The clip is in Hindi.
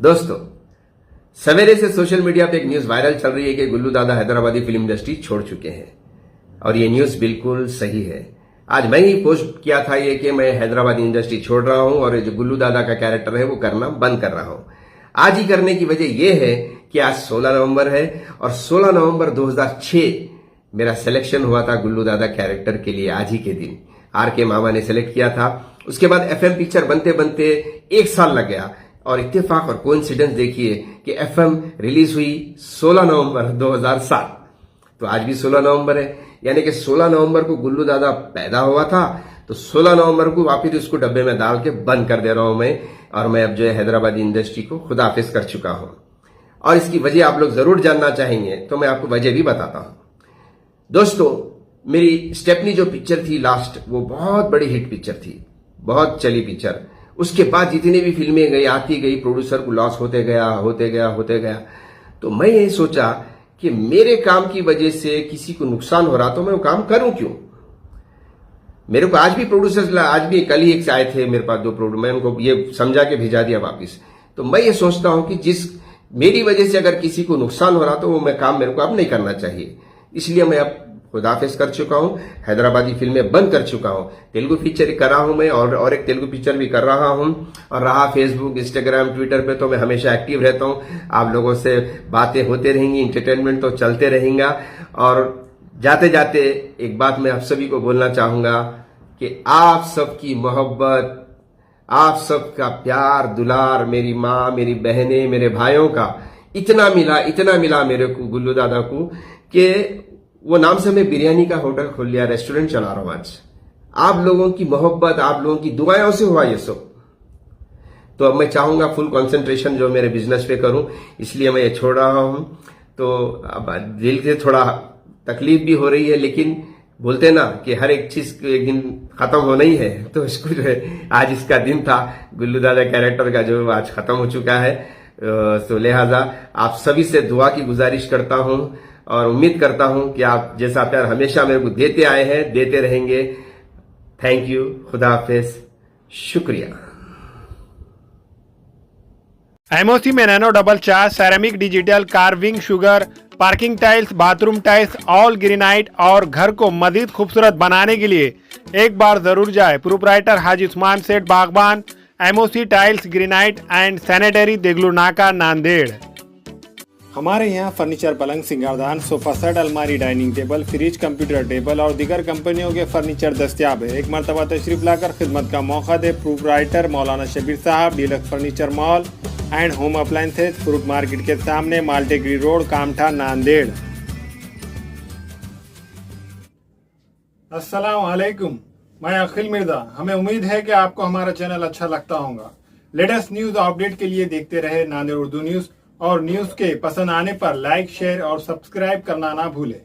दोस्तों, सवेरे से सोशल मीडिया पे एक न्यूज वायरल चल रही है कि गुल्लू दादा हैदराबादी फिल्म इंडस्ट्री छोड़ चुके हैं और ये न्यूज बिल्कुल सही है। आज मैं ही पोस्ट किया था ये कि मैं हैदराबादी इंडस्ट्री छोड़ रहा हूं और जो गुल्लू दादा का कैरेक्टर है वो करना बंद कर रहा हूं। आज ही करने की वजह यह है कि आज 16 नवंबर है और 16 नवंबर 2006 मेरा सिलेक्शन हुआ था गुल्लू दादा कैरेक्टर के लिए। आज ही के दिन RK मामा ने सिलेक्ट किया था। उसके बाद FM पिक्चर बनते बनते 1 साल लग गया और इत्तेफाक और कोइंसिडेंस देखिए कि FM रिलीज हुई 16 नवंबर 2007। तो आज भी 16 नवंबर है, यानी कि 16 नवंबर को गुल्लू दादा पैदा हुआ था, तो 16 नवंबर को वापिस उसको डब्बे में डाल के बंद कर दे रहा हूं मैं। और मैं अब जो है हैदराबादी इंडस्ट्री को खुदाफिज कर चुका हूं और इसकी वजह आप लोग जरूर जानना चाहेंगे, तो मैं आपको वजह भी बताता हूं। दोस्तों, मेरी स्टेपनी जो पिक्चर थी लास्ट, वो बहुत बड़ी हिट पिक्चर थी, बहुत चली पिक्चर। उसके बाद जितनी भी फिल्में गई आती गई, प्रोड्यूसर को लॉस होते गया। तो मैं ये सोचा कि मेरे काम की वजह से किसी को नुकसान हो रहा, तो मैं वो काम करूं क्यों। मेरे को आज भी प्रोड्यूसर्स, आज भी कल ही एक आए थे मेरे पास 2 प्रोड्यूसर, मैं उनको ये समझा के भेजा दिया वापिस। तो मैं ये सोचता हूं कि जिस मेरी वजह से अगर किसी को नुकसान हो रहा तो वो मैं काम मेरे को अब नहीं करना चाहिए। इसलिए मैं अब खुदाफिज कर चुका हूं, हैदराबादी फिल्में बंद कर चुका हूं। तेलुगु पिक्चर कर रहा हूं मैं और एक तेलुगु पिक्चर भी कर रहा हूं। और रहा फेसबुक, इंस्टाग्राम, ट्विटर पे, तो मैं हमेशा एक्टिव रहता हूं। आप लोगों से बातें होते रहेंगी, इंटरटेनमेंट तो चलते रहेगा। और जाते जाते एक बात मैं आप सभी को बोलना चाहूंगा कि आप सबकी मोहब्बत, आप सबका प्यार दुलार, मेरी माँ, मेरी बहनें, मेरे भाइयों का इतना मिला मेरे को, गुल्लू दादा को, कि वो नाम से मैं बिरयानी का होटल खोल लिया, रेस्टोरेंट चला रहा हूं आज। आप लोगों की मोहब्बत, आप लोगों की दुआओं से हुआ ये सब। तो अब मैं चाहूंगा फुल कंसंट्रेशन जो मेरे बिजनेस पे करूं, इसलिए मैं ये छोड़ रहा हूं। तो अब दिल से थोड़ा तकलीफ भी हो रही है, लेकिन बोलते ना कि हर एक चीज एक दिन खत्म होना ही है, तो इसको जो है आज इसका दिन था। गुल्लू दादा कैरेक्टर का जो आज खत्म हो चुका है, तो लिहाजा आप सभी से दुआ की गुजारिश करता हूं और उम्मीद करता हूं कि आप जैसा प्यार हमेशा मेरे को देते आए हैं, देते रहेंगे। थैंक यू, खुदा हाफिज, शुक्रिया। एमओसी में nano double charge, ceramic, digital, carving, sugar, parking tiles, bathroom tiles, all granite और घर को मजीद खूबसूरत बनाने के लिए एक बार जरूर जाए। Proprietor Haji Usman Seth Bagban, MOC tiles, granite and sanitary, Deglur नाका, नांदेड़। हमारे यहाँ फर्नीचर, पलंग, सिंगारदान, सोफा सेट, अलमारी, dining table, fridge, computer table और दीगर कंपनियों के फर्नीचर दस्तियाब है। एक मरतबा तशरीफ लाकर खिदमत का मौका दे। प्रोपराइटर मौलाना शबीर साहब, deluxe furniture mall and home appliances, fruit market के सामने, माल्टेगरी रोड, कामठा, नांदेड़। अस्सलाम वालेकुम, मैं अखिल मिर्जा। हमें उम्मीद है कि आपको हमारा चैनल अच्छा लगता होगा। लेटेस्ट न्यूज अपडेट के लिए देखते रहे नांदेड़ उर्दू न्यूज, और न्यूज के पसंद आने पर लाइक, शेयर और सब्सक्राइब करना ना भूलें।